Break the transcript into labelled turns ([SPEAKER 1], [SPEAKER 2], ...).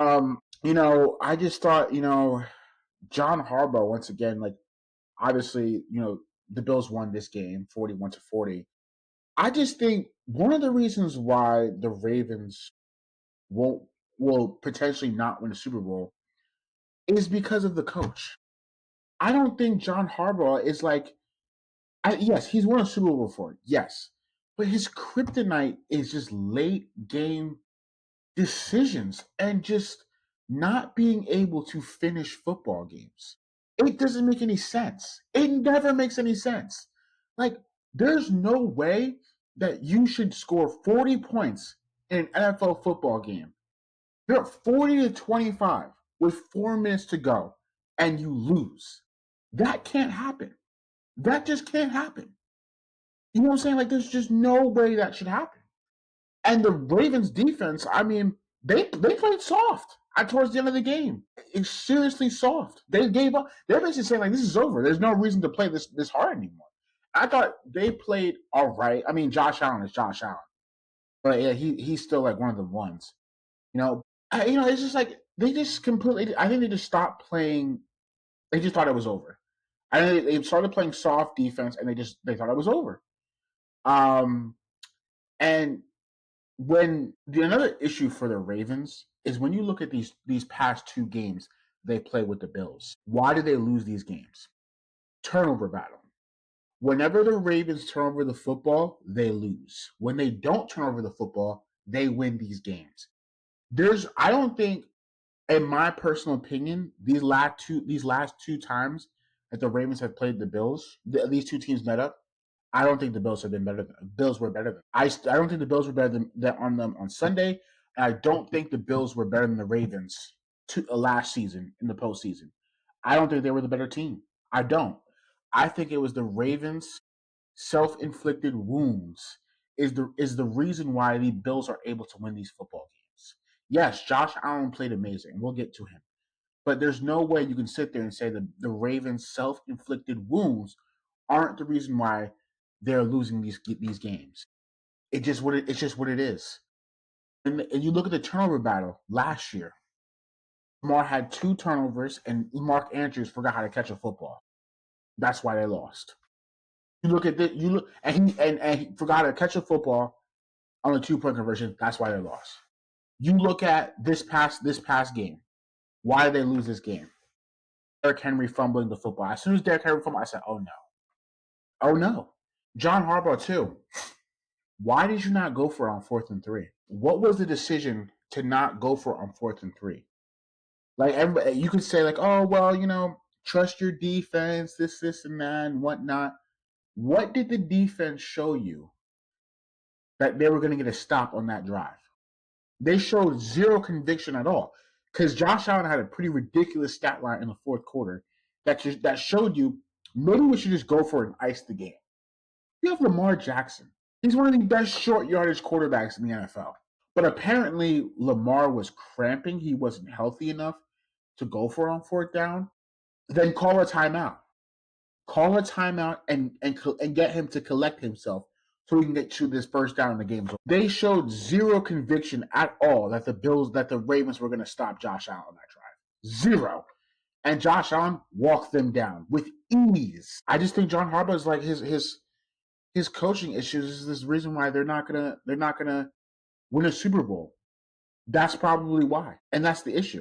[SPEAKER 1] I just thought, John Harbaugh once again, like obviously, the Bills won this game 41-40. I just think one of the reasons why the Ravens won't will potentially not win the Super Bowl is because of the coach. I don't think John Harbaugh is like yes, he's won a Super Bowl before, yes. But his kryptonite is just late game decisions and just not being able to finish football games. It doesn't make any sense. It never makes any sense. Like, there's no way that you should score 40 points in an NFL football game. You're 40-25 with 4 minutes to go and you lose. That can't happen. That just can't happen. You know what I'm saying? Like, there's just no way that should happen. And the Ravens defense, I mean, they played soft towards the end of the game. It's seriously soft. They gave up. They're basically saying like this is over. There's no reason to play this hard anymore. I thought they played all right. I mean, Josh Allen is Josh Allen, but yeah, he's still like one of the ones. It's just like they just completely. I think they just stopped playing. They just thought it was over. I think they started playing soft defense, and they thought it was over. And another issue for the Ravens is when you look at these past two games they play with the Bills. Why did they lose these games? Turnover battle. Whenever the Ravens turn over the football, they lose. When they don't turn over the football, they win these games. I don't think, in my personal opinion, these last two times that the Ravens have played the Bills, these two teams met up. I don't think the Bills have been better. Bills were better than I don't think the Bills were better than on them on Sunday. And I don't think the Bills were better than the Ravens last season in the postseason. I don't think they were the better team. I don't. I think it was the Ravens' self-inflicted wounds is the reason why the Bills are able to win these football games. Yes, Josh Allen played amazing. We'll get to him. But there's no way you can sit there and say that the Ravens' self-inflicted wounds aren't the reason why they're losing these games. It's just what it is. And you look at the turnover battle last year. Lamar had 2 turnovers, and Mark Andrews forgot how to catch a football. That's why they lost. You look at this. You look, and he forgot how to catch a football on a 2-point conversion. That's why they lost. You look at this past game. Why did they lose this game? Derrick Henry fumbling the football. As soon as Derrick Henry fumbled, I said, "Oh no, oh no." John Harbaugh too. Why did you not go for it on 4th and 3? What was the decision to not go for it on 4th and 3? Like everybody, you could say like, oh well, trust your defense, this, and that, and whatnot. What did the defense show you that they were going to get a stop on that drive? They showed zero conviction at all because Josh Allen had a pretty ridiculous stat line in the fourth quarter that showed you maybe we should just go for it and ice the game. You have Lamar Jackson. He's one of the best short yardage quarterbacks in the NFL. But apparently Lamar was cramping. He wasn't healthy enough to go for it on 4th down. Then call a timeout. Call a timeout and get him to collect himself so we can get to this first down in the game. They showed zero conviction at all that the Ravens were going to stop Josh Allen on that drive. Zero. And Josh Allen walked them down with ease. I just think John Harbaugh is like his coaching issues is this reason why they're not gonna win a Super Bowl. That's probably why, and that's the issue.